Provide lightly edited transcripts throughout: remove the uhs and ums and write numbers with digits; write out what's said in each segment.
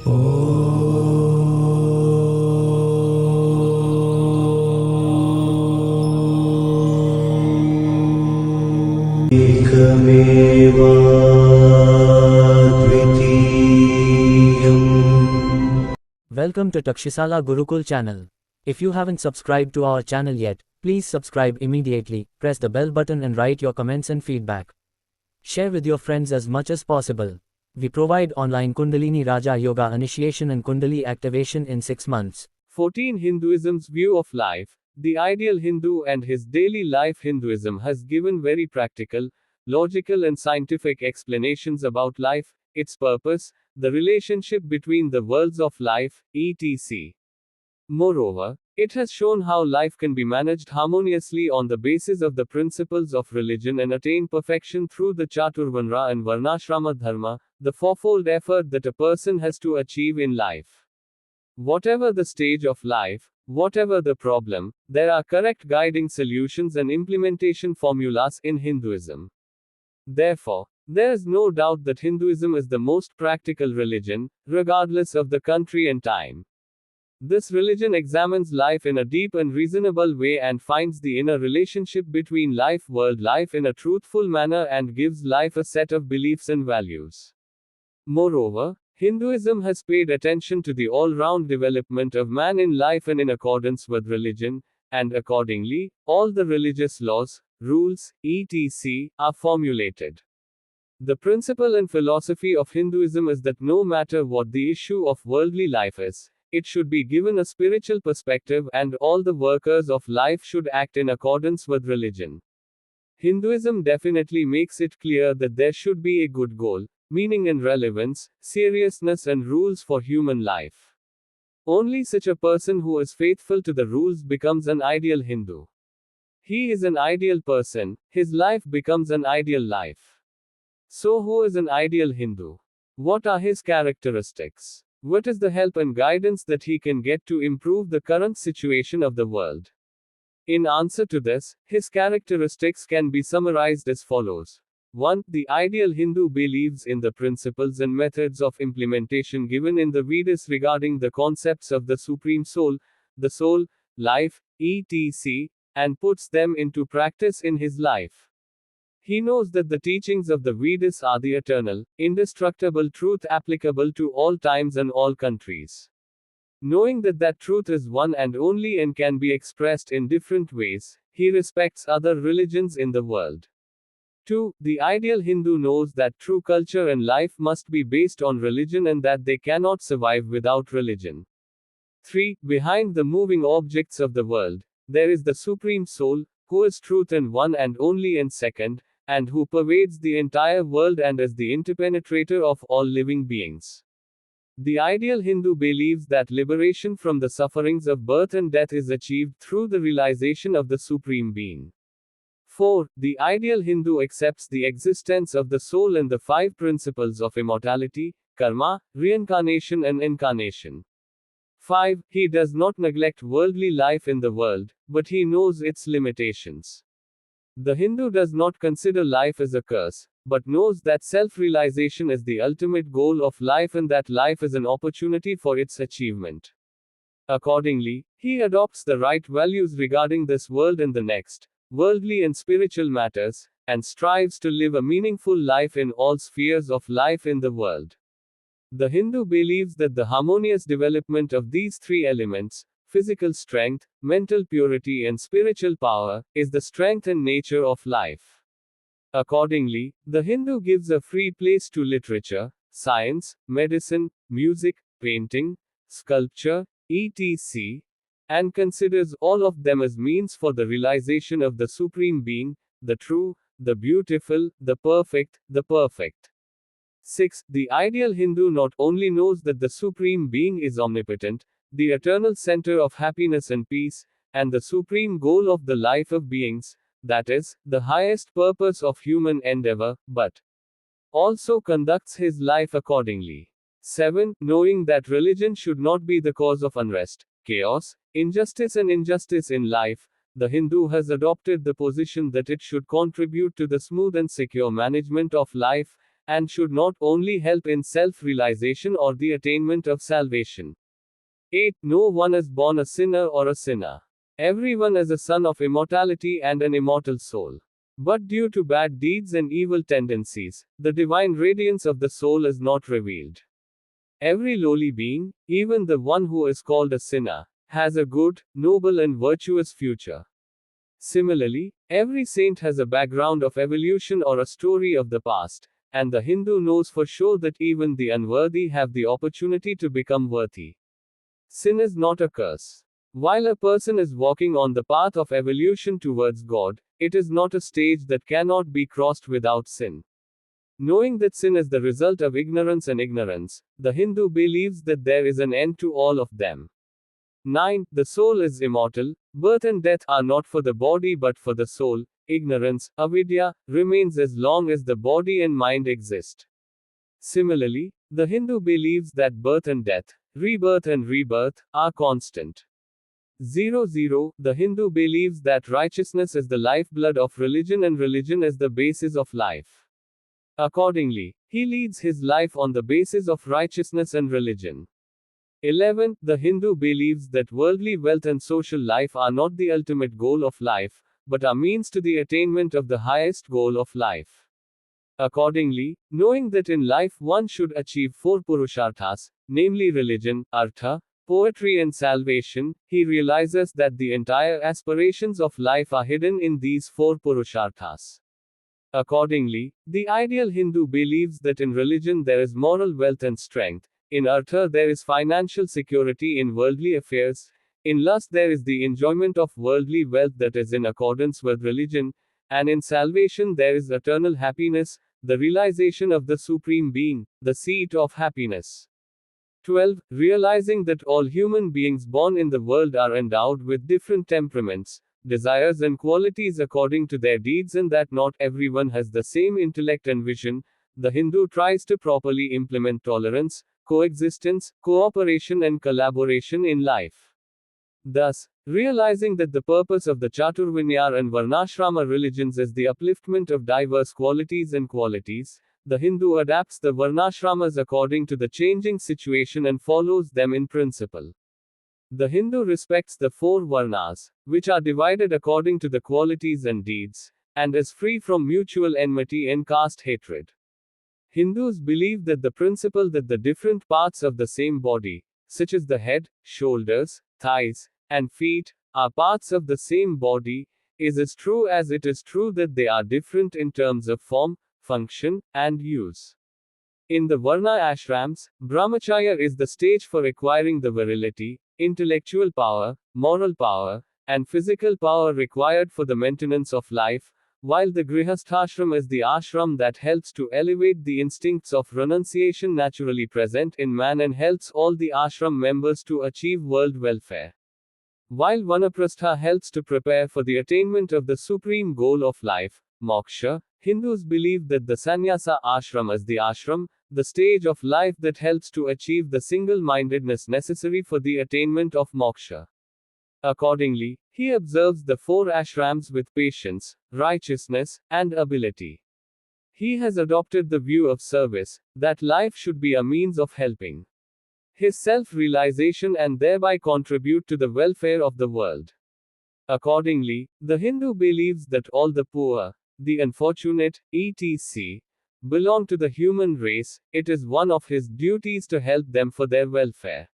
Welcome to Takshashila Gurukul channel. If you haven't subscribed to our channel yet, please subscribe immediately, press the bell button and write your comments and feedback. Share with your friends as much as possible. We provide online Kundalini Raja Yoga initiation and Kundali activation in 6 months. 14 Hinduism's view of life. The ideal Hindu and his daily life. Hinduism has given very practical, logical and scientific explanations about life, its purpose, the relationship between the worlds of life, etc. Moreover, it has shown how life can be managed harmoniously on the basis of the principles of religion and attain perfection through the Chaturvarna and Varnashrama Dharma, the fourfold effort that a person has to achieve in life. Whatever the stage of life, whatever the problem, there are correct guiding solutions and implementation formulas in Hinduism. Therefore, there is no doubt that Hinduism is the most practical religion, regardless of the country and time. This religion examines life in a deep and reasonable way and finds the inner relationship between life, world life in a truthful manner and gives life a set of beliefs and values. Moreover, Hinduism has paid attention to the all-round development of man in life and in accordance with religion, and accordingly, all the religious laws, rules, etc., are formulated. The principle and philosophy of Hinduism is that no matter what the issue of worldly life is, it should be given a spiritual perspective and all the workers of life should act in accordance with religion. Hinduism definitely makes it clear that there should be a good goal, meaning and relevance, seriousness and rules for human life. Only such a person who is faithful to the rules becomes an ideal Hindu. He is an ideal person, his life becomes an ideal life. So who is an ideal Hindu? What are his characteristics? What is the help and guidance that he can get to improve the current situation of the world? In answer to this, his characteristics can be summarized as follows. 1. The ideal Hindu believes in the principles and methods of implementation given in the Vedas regarding the concepts of the Supreme Soul, life, etc., and puts them into practice in his life. He knows that the teachings of the Vedas are the eternal, indestructible truth applicable to all times and all countries. Knowing that that truth is one and only and can be expressed in different ways, he respects other religions in the world. 2. The ideal Hindu knows that true culture and life must be based on religion and that they cannot survive without religion. 3. Behind the moving objects of the world, there is the Supreme Soul, who is truth and one and only and second, and who pervades the entire world and is the interpenetrator of all living beings. The ideal Hindu believes that liberation from the sufferings of birth and death is achieved through the realization of the Supreme Being. 4. The ideal Hindu accepts the existence of the soul and the 5 principles of immortality, karma, reincarnation and incarnation. 5. He does not neglect worldly life in the world, but he knows its limitations. The Hindu does not consider life as a curse, but knows that self-realization is the ultimate goal of life and that life is an opportunity for its achievement. Accordingly, he adopts the right values regarding this world and the next, worldly and spiritual matters, and strives to live a meaningful life in all spheres of life in the world. The Hindu believes that the harmonious development of these 3 elements, physical strength, mental purity and spiritual power, is the strength and nature of life. Accordingly, the Hindu gives a free place to literature, science, medicine, music, painting, sculpture, etc., and considers all of them as means for the realization of the Supreme Being, the true, the beautiful, the perfect. 6. The ideal Hindu not only knows that the Supreme Being is omnipotent, the eternal center of happiness and peace, and the supreme goal of the life of beings, that is, the highest purpose of human endeavor, but also conducts his life accordingly. 7. Knowing that religion should not be the cause of unrest, chaos, injustice in life, the Hindu has adopted the position that it should contribute to the smooth and secure management of life, and should not only help in self-realization or the attainment of salvation. 8. No one is born a sinner or a sinner. Everyone is a son of immortality and an immortal soul. But due to bad deeds and evil tendencies, the divine radiance of the soul is not revealed. Every lowly being, even the one who is called a sinner, has a good, noble and virtuous future. Similarly, every saint has a background of evolution or a story of the past, and the Hindu knows for sure that even the unworthy have the opportunity to become worthy. Sin is not a curse. While a person is walking on the path of evolution towards God, it is not a stage that cannot be crossed without sin. Knowing that sin is the result of ignorance and ignorance, the Hindu believes that there is an end to all of them. 9. The soul is immortal. Birth and death are not for the body but for the soul. Ignorance, avidya, remains as long as the body and mind exist. Similarly, the Hindu believes that birth and death, rebirth and rebirth, are constant. 0. The Hindu believes that righteousness is the lifeblood of religion and religion is the basis of life. Accordingly, he leads his life on the basis of righteousness and religion. 11. The Hindu believes that worldly wealth and social life are not the ultimate goal of life, but are means to the attainment of the highest goal of life. Accordingly, knowing that in life one should achieve 4 purusharthas, namely religion, artha, poetry and salvation, he realizes that the entire aspirations of life are hidden in these 4 purusharthas. Accordingly, the ideal Hindu believes that in religion there is moral wealth and strength, in artha there is financial security in worldly affairs, in lust there is the enjoyment of worldly wealth that is in accordance with religion, and in salvation there is eternal happiness, the realization of the Supreme Being, the seat of happiness. 12. Realizing that all human beings born in the world are endowed with different temperaments, desires and qualities according to their deeds and that not everyone has the same intellect and vision, the Hindu tries to properly implement tolerance, coexistence, cooperation and collaboration in life. Thus, realizing that the purpose of the Chaturvinyar and Varnashrama religions is the upliftment of diverse qualities and qualities, the Hindu adapts the Varnashramas according to the changing situation and follows them in principle. The Hindu respects the 4 Varnas, which are divided according to the qualities and deeds, and is free from mutual enmity and caste hatred. Hindus believe that the principle that the different parts of the same body, such as the head, shoulders, thighs, and feet, are parts of the same body, is as true as it is true that they are different in terms of form, function, and use. In the Varna ashrams, brahmacharya is the stage for acquiring the virility, intellectual power, moral power, and physical power required for the maintenance of life, while the grihasthashram is the ashram that helps to elevate the instincts of renunciation naturally present in man and helps all the ashram members to achieve world welfare. While vanaprastha helps to prepare for the attainment of the supreme goal of life, moksha, Hindus believe that the sannyasa ashram is the ashram, the stage of life that helps to achieve the single-mindedness necessary for the attainment of moksha. Accordingly, he observes the 4 ashrams with patience, righteousness, and ability. He has adopted the view of service, that life should be a means of helping his self-realization and thereby contribute to the welfare of the world. Accordingly, the Hindu believes that all the poor, the unfortunate, etc., belong to the human race, it is one of his duties to help them for their welfare.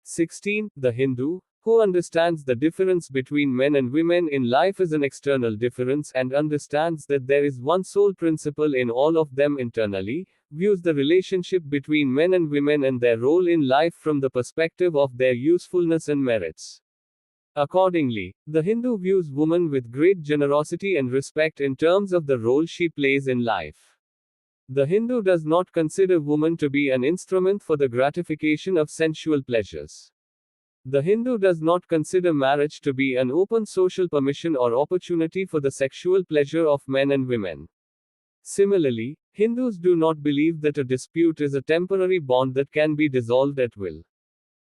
16. The Hindu, who understands the difference between men and women in life is an external difference and understands that there is one sole principle in all of them internally, views the relationship between men and women and their role in life from the perspective of their usefulness and merits. Accordingly, the Hindu views woman with great generosity and respect in terms of the role she plays in life. The Hindu does not consider woman to be an instrument for the gratification of sensual pleasures. The Hindu does not consider marriage to be an open social permission or opportunity for the sexual pleasure of men and women. Similarly, Hindus do not believe that a dispute is a temporary bond that can be dissolved at will.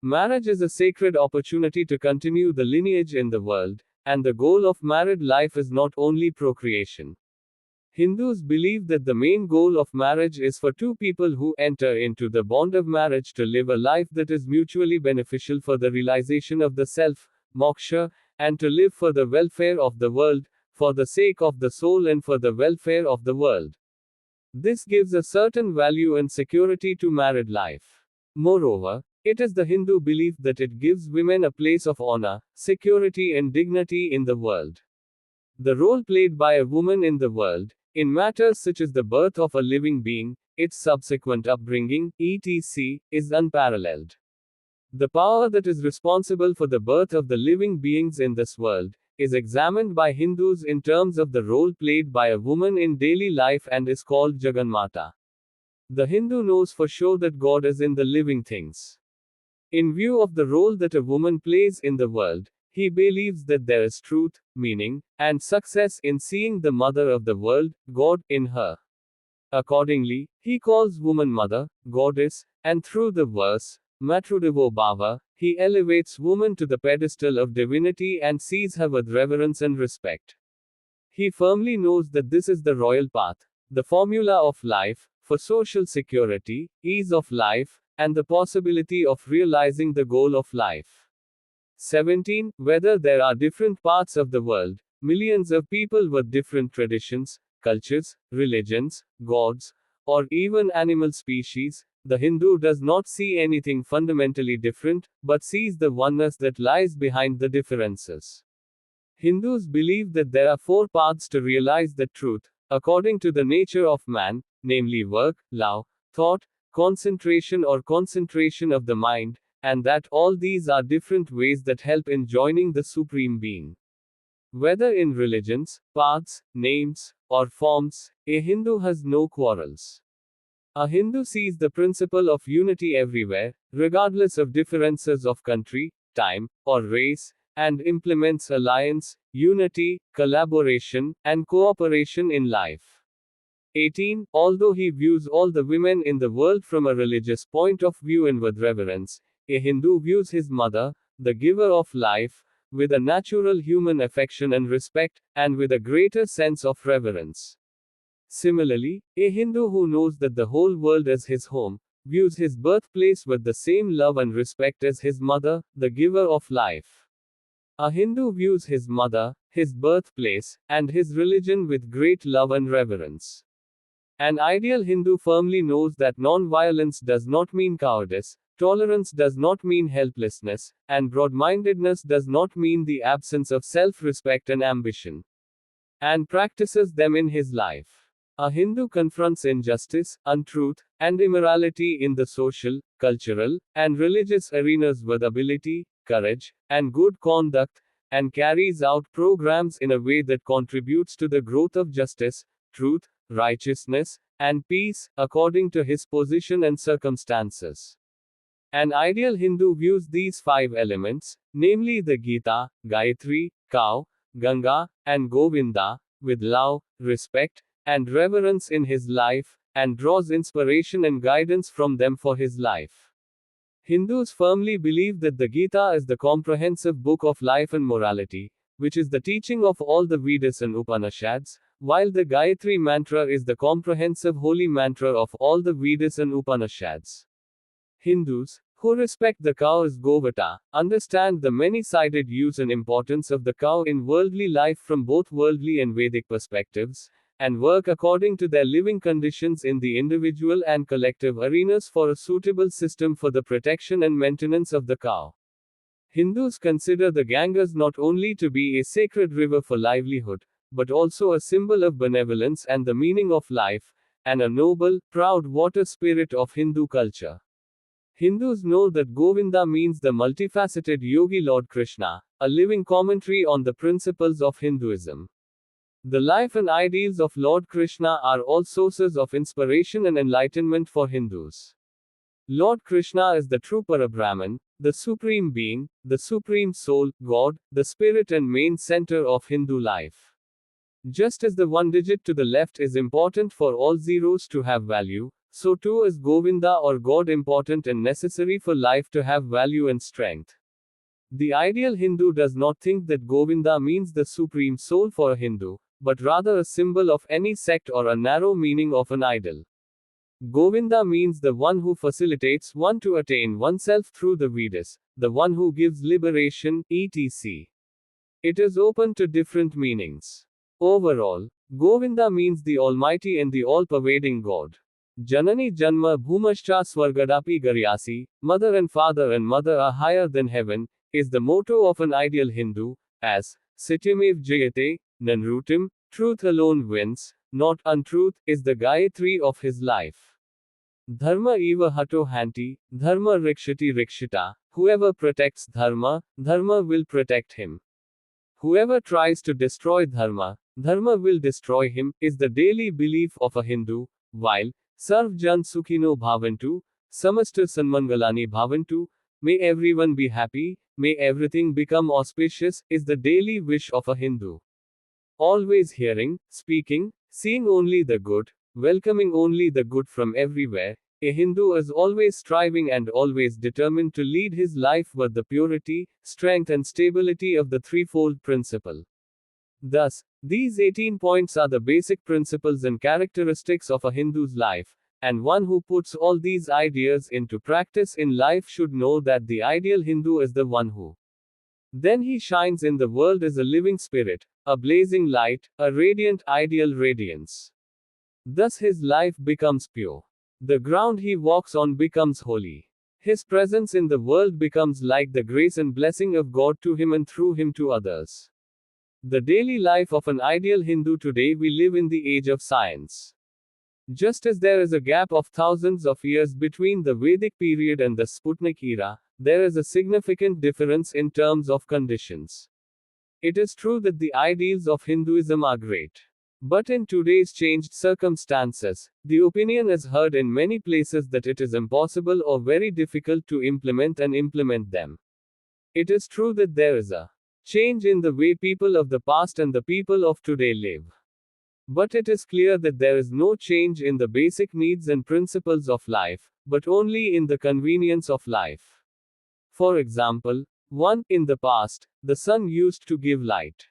Marriage is a sacred opportunity to continue the lineage in the world, and the goal of married life is not only procreation. Hindus believe that the main goal of marriage is for two people who enter into the bond of marriage to live a life that is mutually beneficial for the realization of the self, moksha, and to live for the welfare of the world, for the sake of the soul and for the welfare of the world. This gives a certain value and security to married life. Moreover, it is the Hindu belief that it gives women a place of honor, security, and dignity in the world. The role played by a woman in the world, in matters such as the birth of a living being, its subsequent upbringing, etc., is unparalleled. The power that is responsible for the birth of the living beings in this world is examined by Hindus in terms of the role played by a woman in daily life and is called Jaganmata. The Hindu knows for sure that God is in the living things. In view of the role that a woman plays in the world, he believes that there is truth, meaning, and success in seeing the mother of the world, God, in her. Accordingly, he calls woman mother, goddess, and through the verse, Matrudevo Bhava, he elevates woman to the pedestal of divinity and sees her with reverence and respect. He firmly knows that this is the royal path, the formula of life, for social security, ease of life, and the possibility of realizing the goal of life. 17. Whether there are different parts of the world, millions of people with different traditions, cultures, religions, gods, or even animal species, the Hindu does not see anything fundamentally different, but sees the oneness that lies behind the differences. Hindus believe that there are four paths to realize the truth, according to the nature of man, namely work, love, thought, concentration of the mind, and that all these are different ways that help in joining the Supreme Being. Whether in religions, paths, names, or forms, a Hindu has no quarrels. A Hindu sees the principle of unity everywhere, regardless of differences of country, time, or race, and implements alliance, unity, collaboration, and cooperation in life. 18. Although he views all the women in the world from a religious point of view and with reverence, a Hindu views his mother, the giver of life, with a natural human affection and respect, and with a greater sense of reverence. Similarly, a Hindu who knows that the whole world is his home, views his birthplace with the same love and respect as his mother, the giver of life. A Hindu views his mother, his birthplace, and his religion with great love and reverence. An ideal Hindu firmly knows that non-violence does not mean cowardice, tolerance does not mean helplessness, and broad-mindedness does not mean the absence of self-respect and ambition, and practices them in his life. A Hindu confronts injustice, untruth, and immorality in the social, cultural, and religious arenas with ability, courage, and good conduct, and carries out programs in a way that contributes to the growth of justice, truth, righteousness, and peace, according to his position and circumstances. An ideal Hindu views these five elements, namely the Gita, Gayatri, cow, Ganga, and Govinda, with love, respect, and reverence in his life, and draws inspiration and guidance from them for his life. Hindus firmly believe that the Gita is the comprehensive book of life and morality, which is the teaching of all the Vedas and Upanishads, while the Gayatri Mantra is the comprehensive holy mantra of all the Vedas and Upanishads. Hindus, who respect the cow as Govata, understand the many-sided use and importance of the cow in worldly life from both worldly and Vedic perspectives, and work according to their living conditions in the individual and collective arenas for a suitable system for the protection and maintenance of the cow. Hindus consider the Ganges not only to be a sacred river for livelihood, but also a symbol of benevolence and the meaning of life, and a noble, proud water spirit of Hindu culture. Hindus know that Govinda means the multifaceted yogi Lord Krishna, a living commentary on the principles of Hinduism. The life and ideals of Lord Krishna are all sources of inspiration and enlightenment for Hindus. Lord Krishna is the true Parabrahman, the Supreme Being, the Supreme Soul, God, the Spirit and main center of Hindu life. Just as the one digit to the left is important for all zeros to have value, so too is Govinda or God important and necessary for life to have value and strength. The ideal Hindu does not think that Govinda means the Supreme Soul for a Hindu, but rather a symbol of any sect or a narrow meaning of an idol. Govinda means the one who facilitates one to attain oneself through the Vedas, the one who gives liberation, etc. It is open to different meanings. Overall, Govinda means the Almighty and the all-pervading God. Janani Janma Bhumascha Swargadapi Garyasi, mother and father and mother are higher than heaven, is the motto of an ideal Hindu, as Satyamev Jayate, Nanrutim, truth alone wins, not untruth, is the Gayatri of his life. Dharma eva hato hanti, dharma rikshati rikshita, whoever protects dharma, dharma will protect him. Whoever tries to destroy dharma, dharma will destroy him, is the daily belief of a Hindu, while Sarv Jan Sukhino Bhavantu, Samastu Sanmangalani Bhavantu, may everyone be happy, may everything become auspicious, is the daily wish of a Hindu. Always hearing, speaking, seeing only the good, welcoming only the good from everywhere, a Hindu is always striving and always determined to lead his life with the purity, strength and stability of the threefold principle. Thus, these 18 points are the basic principles and characteristics of a Hindu's life, and one who puts all these ideas into practice in life should know that the ideal Hindu is the one who then he shines in the world as a living spirit, a blazing light, a radiant ideal radiance. Thus his life becomes pure. The ground he walks on becomes holy. His presence in the world becomes like the grace and blessing of God to him and through him to others. The daily life of an ideal Hindu today. We live in the age of science. Just as there is a gap of thousands of years between the Vedic period and the Sputnik era, there is a significant difference in terms of conditions. It is true that the ideals of Hinduism are great. But in today's changed circumstances, the opinion is heard in many places that it is impossible or very difficult to implement them. It is true that there is a change in the way people of the past and the people of today live. But it is clear that there is no change in the basic needs and principles of life, but only in the convenience of life. For example, 1. In the past, the sun used to give light.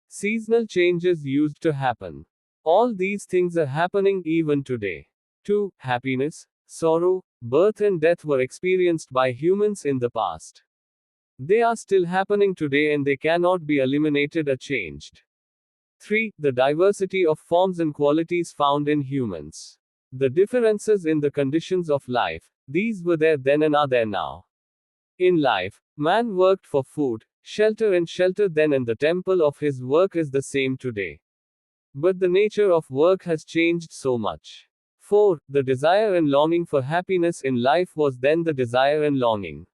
Seasonal changes used to happen. All these things are happening even today. 2. Happiness, sorrow, birth and death were experienced by humans in the past. They are still happening today and they cannot be eliminated or changed. 3. The diversity of forms and qualities found in humans. The differences in the conditions of life, these were there then and are there now. In life, man worked for food, shelter and shelter then, and the temple of his work is the same today. But the nature of work has changed so much. 4. The desire and longing for happiness in life was then the desire and longing.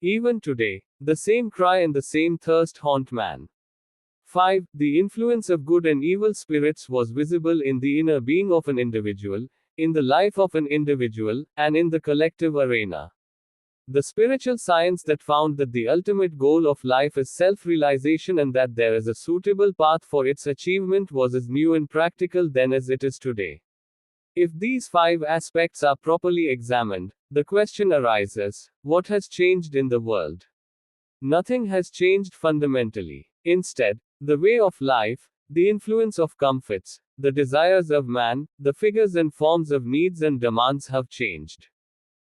Even today, the same cry and the same thirst haunt man. 5. The influence of good and evil spirits was visible in the inner being of an individual, in the life of an individual, and in the collective arena. The spiritual science that found that the ultimate goal of life is self-realization and that there is a suitable path for its achievement was as new and practical then as it is today. If these 5 aspects are properly examined, the question arises, what has changed in the world? Nothing has changed fundamentally. Instead, the way of life, the influence of comforts, the desires of man, the figures and forms of needs and demands have changed.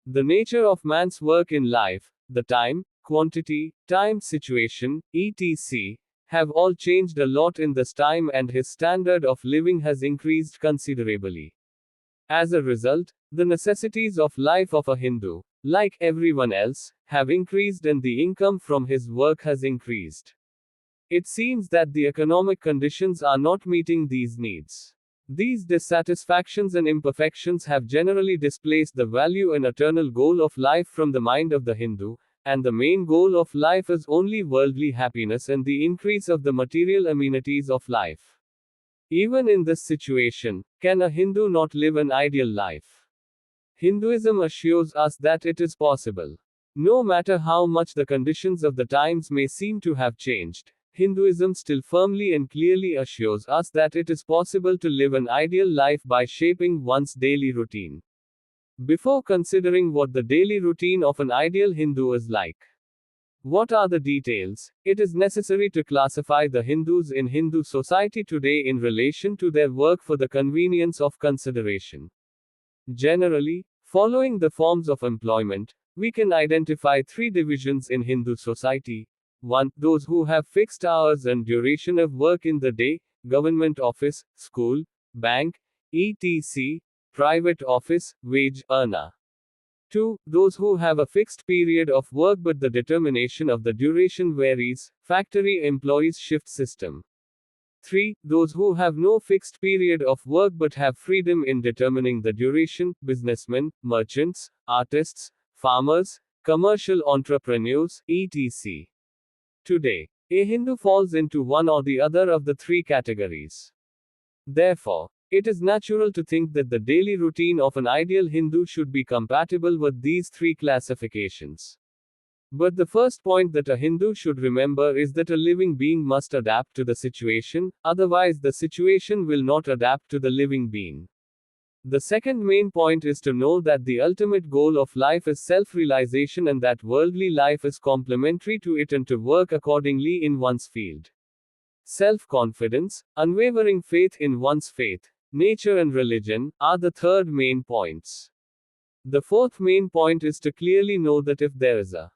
The nature of man's work in life, the time, quantity, time situation, etc., have all changed a lot in this time and his standard of living has increased considerably. As a result, the necessities of life of a Hindu, like everyone else, have increased and the income from his work has increased. It seems that the economic conditions are not meeting these needs. These dissatisfactions and imperfections have generally displaced the value and eternal goal of life from the mind of the Hindu, and the main goal of life is only worldly happiness and the increase of the material amenities of life. Even in this situation, can a Hindu not live an ideal life? Hinduism assures us that it is possible. No matter how much the conditions of the times may seem to have changed, Hinduism still firmly and clearly assures us that it is possible to live an ideal life by shaping one's daily routine. Before considering what the daily routine of an ideal Hindu is like, What are the details? It is necessary to classify the Hindus in Hindu society today in relation to their work for the convenience of consideration. Generally, following the forms of employment, we can identify three divisions in Hindu society. 1. Those who have fixed hours and duration of work in the day, government office, school, bank, etc., private office, wage earner. 2. Those who have a fixed period of work but the determination of the duration varies, factory employees shift system. 3. Those who have no fixed period of work but have freedom in determining the duration, businessmen, merchants, artists, farmers, commercial entrepreneurs, etc. Today, a Hindu falls into one or the other of the three categories. Therefore, it is natural to think that the daily routine of an ideal Hindu should be compatible with these three classifications. But the first point that a Hindu should remember is that a living being must adapt to the situation, otherwise, the situation will not adapt to the living being. The second main point is to know that the ultimate goal of life is self-realization and that worldly life is complementary to it and to work accordingly in one's field. Self-confidence, unwavering faith in one's faith, nature and religion, are the third main points. The fourth main point is to clearly know that if there is a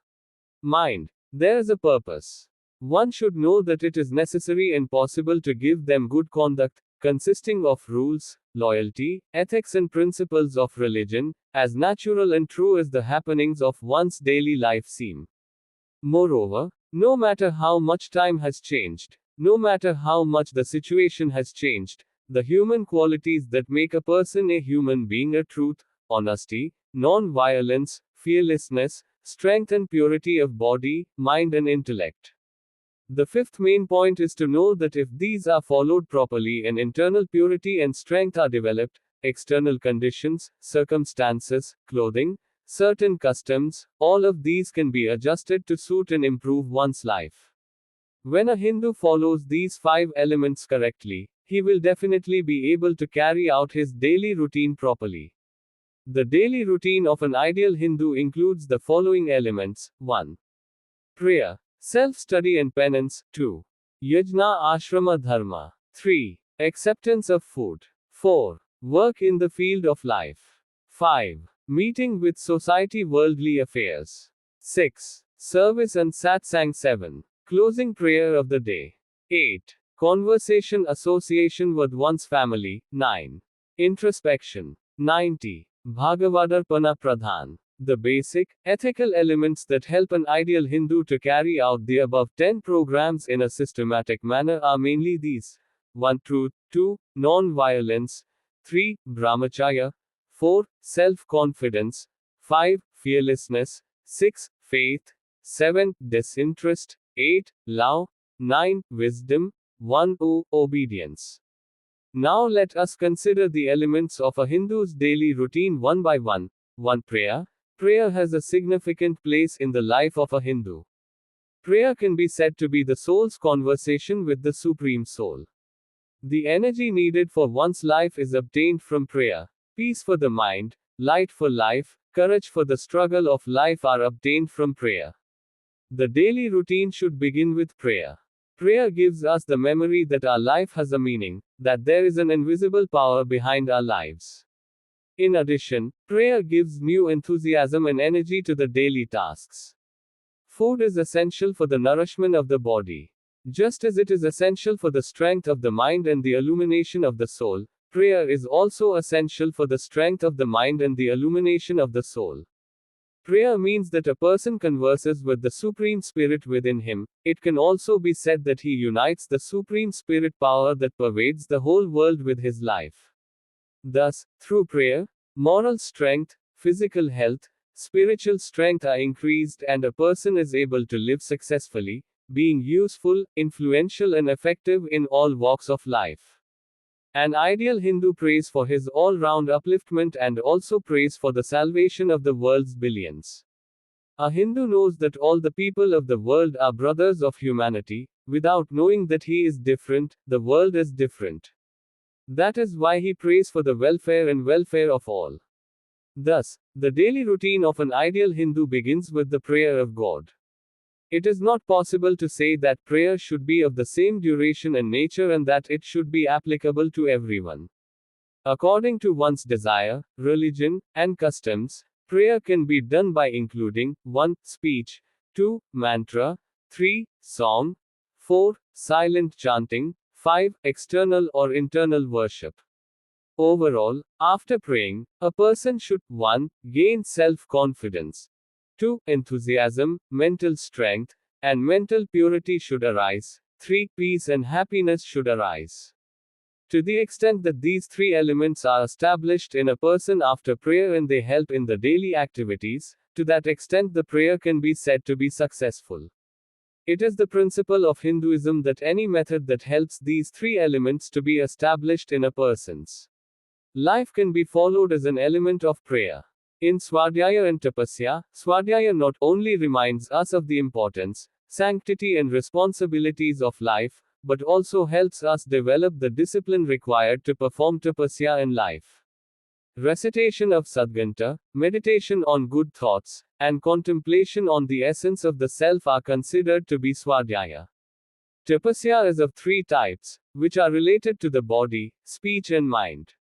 mind, there is a purpose. One should know that it is necessary and possible to give them good conduct, consisting of rules, loyalty, ethics and principles of religion, as natural and true as the happenings of one's daily life seem. Moreover, no matter how much time has changed, no matter how much the situation has changed, the human qualities that make a person a human being are truth, honesty, non-violence, fearlessness, strength and purity of body, mind and intellect. The fifth main point is to know that if these are followed properly and internal purity and strength are developed, external conditions, circumstances, clothing, certain customs, all of these can be adjusted to suit and improve one's life. When a Hindu follows these 5 elements correctly, he will definitely be able to carry out his daily routine properly. The daily routine of an ideal Hindu includes the following elements. 1. Prayer, self-study and penance. 2. Yajna ashrama dharma. 3. Acceptance of food. 4. Work in the field of life. 5. Meeting with society worldly affairs. 6. Service and satsang. 7. Closing prayer of the day. 8. Conversation association with one's family. 9. Introspection. 90. Bhagavadarpana Pradhan. The basic, ethical elements that help an ideal Hindu to carry out the above 10 programs in a systematic manner are mainly these. 1. Truth. 2. Non-violence. 3. Brahmacharya. 4. Self-confidence. 5. Fearlessness. 6. Faith. 7. Disinterest. 8. Love. 9. Wisdom. 1. Obedience. Now let us consider the elements of a Hindu's daily routine one by one. 1. Prayer. Prayer has a significant place in the life of a Hindu. Prayer can be said to be the soul's conversation with the Supreme Soul. The energy needed for one's life is obtained from prayer. Peace for the mind, light for life, courage for the struggle of life are obtained from prayer. The daily routine should begin with prayer. Prayer gives us the memory that our life has a meaning, that there is an invisible power behind our lives. In addition, prayer gives new enthusiasm and energy to the daily tasks. Food is essential for the nourishment of the body. Just as it is essential for the strength of the mind and the illumination of the soul, prayer is also essential for the strength of the mind and the illumination of the soul. Prayer means that a person converses with the Supreme Spirit within him. It can also be said that he unites the Supreme Spirit power that pervades the whole world with his life. Thus, through prayer, moral strength, physical health, spiritual strength are increased and a person is able to live successfully, being useful, influential and effective in all walks of life. An ideal Hindu prays for his all-round upliftment and also prays for the salvation of the world's billions. A Hindu knows that all the people of the world are brothers of humanity. Without knowing that he is different, the world is different. That is why he prays for the welfare and welfare of all. Thus, the daily routine of an ideal Hindu begins with the prayer of God. It is not possible to say that prayer should be of the same duration and nature and that it should be applicable to everyone. According to one's desire, religion, and customs, prayer can be done by including 1. Speech, 2. Mantra, 3. Song, 4. Silent chanting, 5. External or internal worship. Overall, after praying, a person should 1. Gain self-confidence, 2. Enthusiasm, mental strength, and mental purity should arise, 3. Peace and happiness should arise. To the extent that these three elements are established in a person after prayer and they help in the daily activities, to that extent the prayer can be said to be successful. It is the principle of Hinduism that any method that helps these three elements to be established in a person's life can be followed as an element of prayer. In Swadhyaya and Tapasya, Swadhyaya not only reminds us of the importance, sanctity and responsibilities of life, but also helps us develop the discipline required to perform tapasya in life. Recitation of Sadganta, meditation on good thoughts, and contemplation on the essence of the self are considered to be Swadhyaya. Tapasya is of three types, which are related to the body, speech and mind.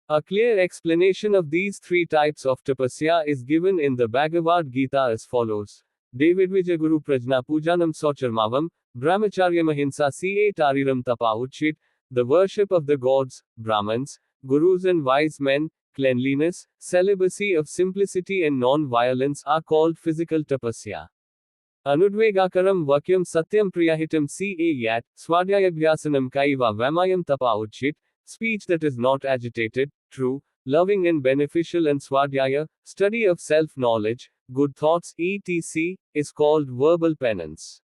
A clear explanation of these three types of tapasya is given in the Bhagavad Gita as follows. Devidvija Guru Prajna Pujanam Saucharmavam, Brahmacharya Mahinsa Ca Tariram Tapa Uchit, the worship of the gods, Brahmins, Gurus and wise men, cleanliness, celibacy of simplicity and non-violence are called physical tapasya. Anudvegakaram Vakyam Satyam Priyahitam Ca Yat, Swadhyayabhyasanam Kaiva Vamayam Tapa Uchit, speech that is not agitated, true, loving and beneficial, and Swadhyaya, study of self-knowledge, good thoughts, etc., is called verbal penance.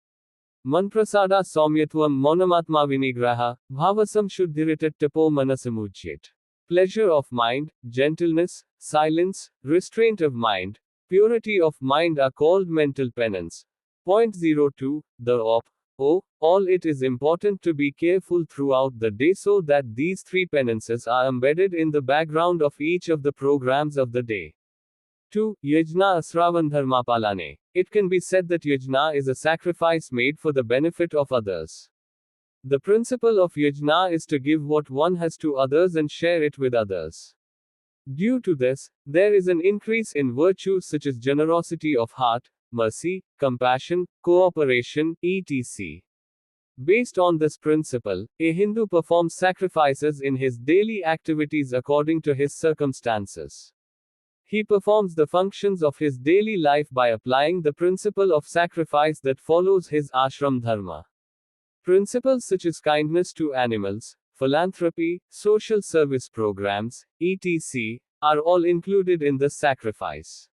Manprasada Saumyatvam Monamatma Vinigraha, Bhavasam Shuddhiritat Tapo Manasamujyat. Pleasure of mind, gentleness, silence, restraint of mind, purity of mind are called mental penance. Point 02. The all it is important to be careful throughout the day so that these three penances are embedded in the background of each of the programs of the day. 2. Yajna Asravan Dharma Palane. It can be said that yajna is a sacrifice made for the benefit of others. The principle of yajna is to give what one has to others and share it with others. Due to this, there is an increase in virtues such as generosity of heart, mercy, compassion, cooperation, etc. Based on this principle, a Hindu performs sacrifices in his daily activities according to his circumstances. He performs the functions of his daily life by applying the principle of sacrifice that follows his ashram dharma. Principles such as kindness to animals, philanthropy, social service programs, etc., are all included in the sacrifice.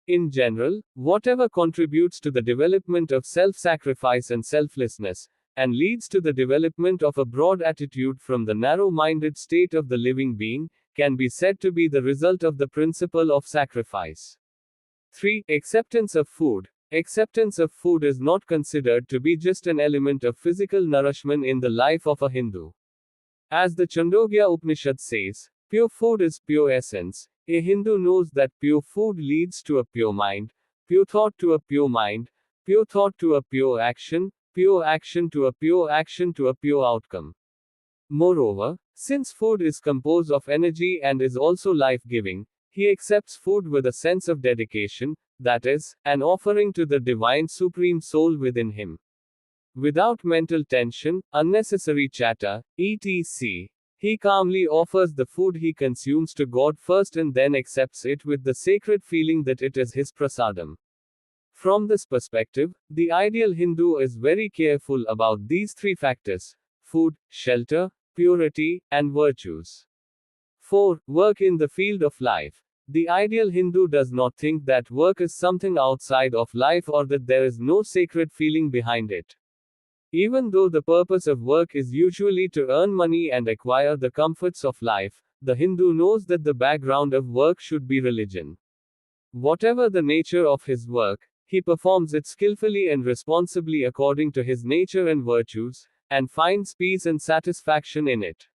In general, whatever contributes to the development of self-sacrifice and selflessness, and leads to the development of a broad attitude from the narrow-minded state of the living being, can be said to be the result of the principle of sacrifice. 3. Acceptance of food. Acceptance of food is not considered to be just an element of physical nourishment in the life of a Hindu. As the Chandogya Upanishad says, pure food is pure essence. A Hindu knows that pure food leads to a pure mind, pure thought to a pure mind, pure thought to a pure action to a pure action to a pure outcome. Moreover, since food is composed of energy and is also life-giving, he accepts food with a sense of dedication, that is, an offering to the divine supreme soul within him. Without mental tension, unnecessary chatter, etc., he calmly offers the food he consumes to God first and then accepts it with the sacred feeling that it is his prasadam. From this perspective, the ideal Hindu is very careful about these three factors: food, shelter, purity, and virtues. 4. Work in the field of life. The ideal Hindu does not think that work is something outside of life or that there is no sacred feeling behind it. Even though the purpose of work is usually to earn money and acquire the comforts of life, the Hindu knows that the background of work should be religion. Whatever the nature of his work, he performs it skillfully and responsibly according to his nature and virtues, and finds peace and satisfaction in it.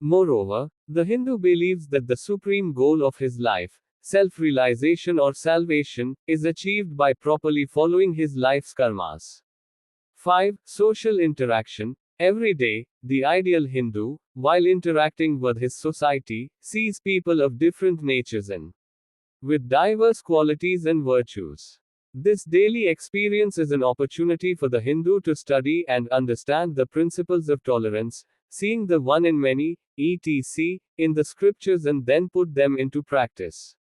Moreover, the Hindu believes that the supreme goal of his life, self-realization or salvation, is achieved by properly following his life's karmas. 5. Social interaction. Every day, the ideal Hindu, while interacting with his society, sees people of different natures and with diverse qualities and virtues. This daily experience is an opportunity for the Hindu to study and understand the principles of tolerance, seeing the one in many, etc., in the scriptures and then put them into practice.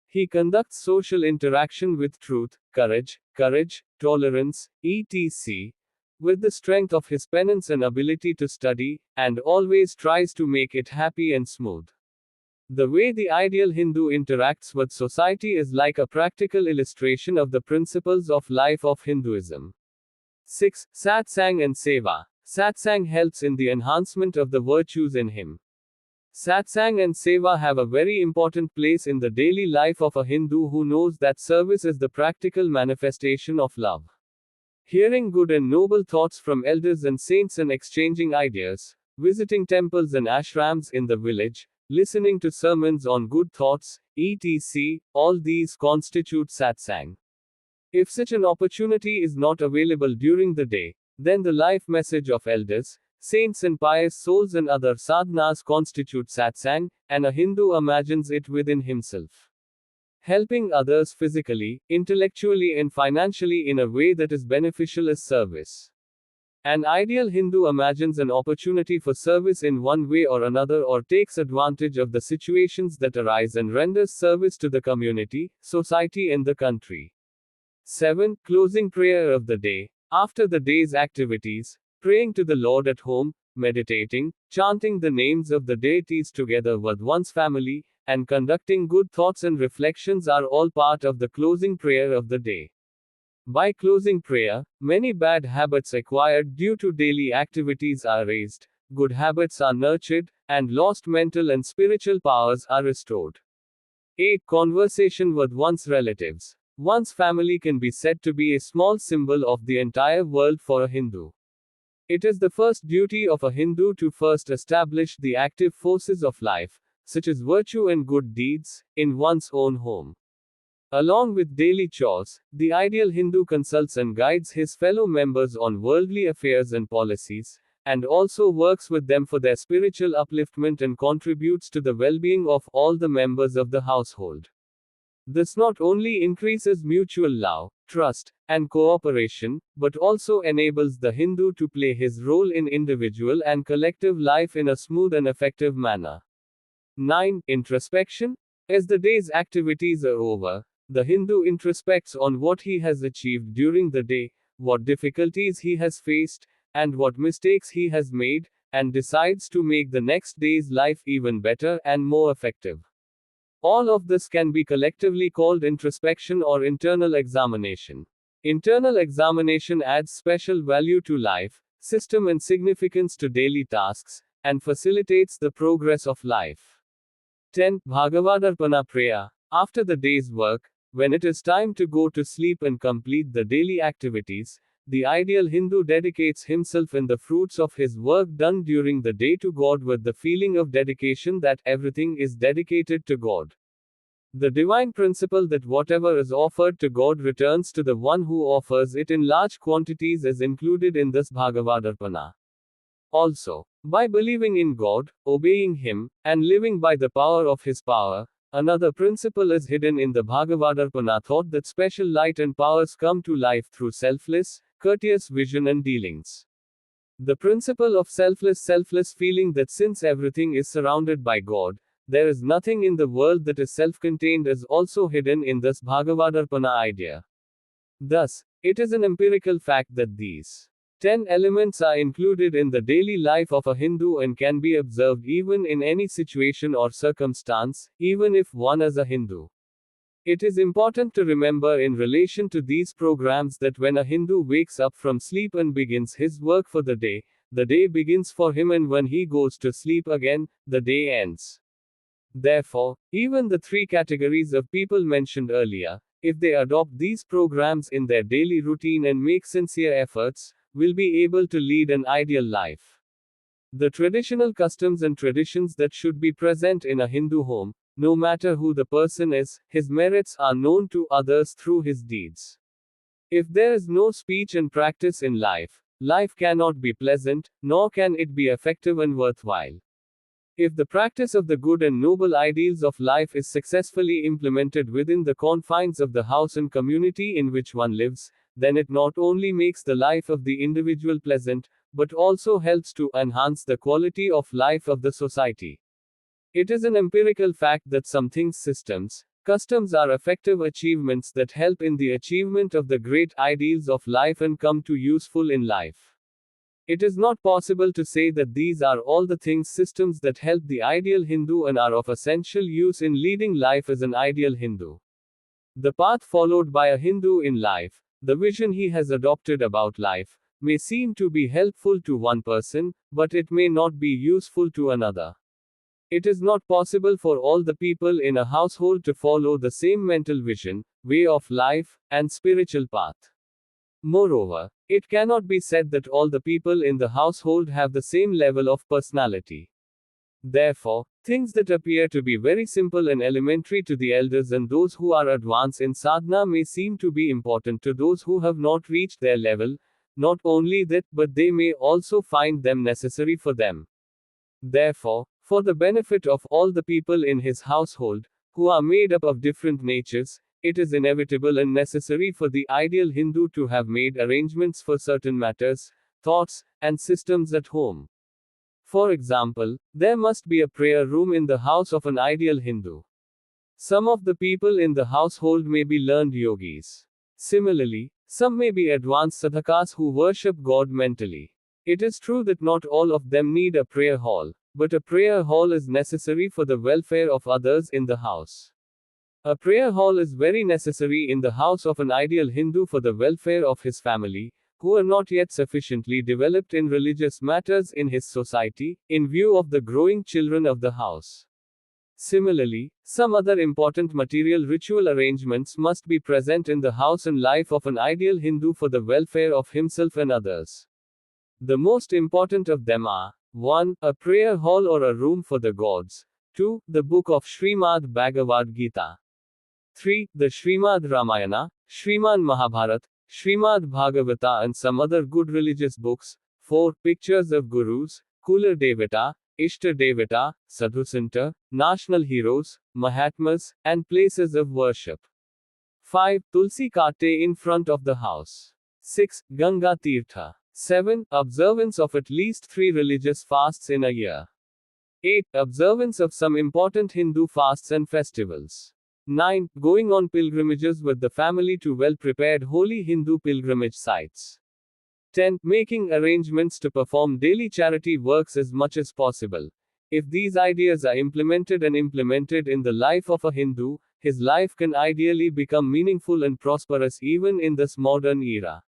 He conducts social interaction with truth, courage, tolerance, etc., with the strength of his penance and ability to study, and always tries to make it happy and smooth. The way the ideal Hindu interacts with society is like a practical illustration of the principles of life of Hinduism. 6. Satsang and Seva. Satsang helps in the enhancement of the virtues in him. Satsang and Seva have a very important place in the daily life of a Hindu who knows that service is the practical manifestation of love. Hearing good and noble thoughts from elders and saints and exchanging ideas, visiting temples and ashrams in the village, listening to sermons on good thoughts, etc., all these constitute satsang. If such an opportunity is not available during the day, then the life message of elders, saints and pious souls and other sadhanas constitute satsang, and a Hindu imagines it within himself. Helping others physically, intellectually and financially in a way that is beneficial is service. An ideal Hindu imagines an opportunity for service in one way or another or takes advantage of the situations that arise and renders service to the community, society and the country. 7. Closing prayer of the day. After the day's activities, praying to the Lord at home, meditating, chanting the names of the deities together with one's family, and conducting good thoughts and reflections are all part of the closing prayer of the day. By closing prayer, many bad habits acquired due to daily activities are raised, good habits are nurtured, and lost mental and spiritual powers are restored. 8. Conversation with one's relatives. One's family can be said to be a small symbol of the entire world for a Hindu. It is the first duty of a Hindu to first establish the active forces of life, such as virtue and good deeds, in one's own home. Along with daily chores, the ideal Hindu consults and guides his fellow members on worldly affairs and policies, and also works with them for their spiritual upliftment and contributes to the well-being of all the members of the household. This not only increases mutual love, trust, and cooperation, but also enables the Hindu to play his role in individual and collective life in a smooth and effective manner. 9. Introspection. As the day's activities are over, the Hindu introspects on what he has achieved during the day, what difficulties he has faced, and what mistakes he has made, and decides to make the next day's life even better and more effective. All of this can be collectively called introspection or internal examination. Internal examination adds special value to life, system and significance to daily tasks, and facilitates the progress of life. 10. Bhagavadarpana prayer. After the day's work, when it is time to go to sleep and complete the daily activities, the ideal Hindu dedicates himself and the fruits of his work done during the day to God with the feeling of dedication that everything is dedicated to God. The divine principle that whatever is offered to God returns to the one who offers it in large quantities is included in this Bhagavadarpana. Also, by believing in God, obeying Him, and living by the power of His power, another principle is hidden in the Bhagavadarpana thought that special light and powers come to life through selfless, courteous vision and dealings. The principle of selfless feeling that since everything is surrounded by God, there is nothing in the world that is self-contained is also hidden in this Bhagavadarpana idea. Thus, it is an empirical fact that these 10 elements are included in the daily life of a Hindu and can be observed even in any situation or circumstance, even if one is a Hindu. It is important to remember in relation to these programs that when a Hindu wakes up from sleep and begins his work for the day begins for him, and when he goes to sleep again, the day ends. Therefore, even the three categories of people mentioned earlier, if they adopt these programs in their daily routine and make sincere efforts, will be able to lead an ideal life. The traditional customs and traditions that should be present in a Hindu home, No matter who the person is, his merits are known to others through his deeds. If there is no speech and practice in life, life cannot be pleasant, nor can it be effective and worthwhile. If the practice of the good and noble ideals of life is successfully implemented within the confines of the house and community in which one lives, then it not only makes the life of the individual pleasant, but also helps to enhance the quality of life of the society. It is an empirical fact that some things, systems, customs are effective achievements that help in the achievement of the great ideals of life and come to useful in life. It is not possible to say that these are all the things, systems that help the ideal Hindu and are of essential use in leading life as an ideal Hindu. The path followed by a Hindu in life, the vision he has adopted about life, may seem to be helpful to one person, but it may not be useful to another. It is not possible for all the people in a household to follow the same mental vision, way of life, and spiritual path. Moreover, it cannot be said that all the people in the household have the same level of personality. Therefore, things that appear to be very simple and elementary to the elders and those who are advanced in sadhana may seem to be important to those who have not reached their level. Not only that, but they may also find them necessary for them. Therefore, for the benefit of all the people in his household, who are made up of different natures, it is inevitable and necessary for the ideal Hindu to have made arrangements for certain matters, thoughts, and systems at home. For example, there must be a prayer room in the house of an ideal Hindu. Some of the people in the household may be learned yogis. Similarly, some may be advanced sadhakas who worship God mentally. It is true that not all of them need a prayer hall, but a prayer hall is necessary for the welfare of others in the house. A prayer hall is very necessary in the house of an ideal Hindu for the welfare of his family, who are not yet sufficiently developed in religious matters in his society, in view of the growing children of the house. Similarly, some other important material ritual arrangements must be present in the house and life of an ideal Hindu for the welfare of himself and others. The most important of them are 1. A prayer hall or a room for the gods. 2. The book of Srimad Bhagavad Gita. 3. The Srimad Ramayana, Srimad Mahabharat, Srimad Bhagavata and some other good religious books. 4. Pictures of gurus, Kula Devata, Ishta Devata, Sadhu Center, national heroes, Mahatmas, and places of worship. 5. Tulsi Kate in front of the house. 6. Ganga Tirtha. 7. Observance of at least 3 religious fasts in a year. 8. Observance of some important Hindu fasts and festivals. 9. Going on pilgrimages with the family to well-prepared holy Hindu pilgrimage sites. 10. Making arrangements to perform daily charity works as much as possible. If these ideas are implemented in the life of a Hindu, his life can ideally become meaningful and prosperous even in this modern era.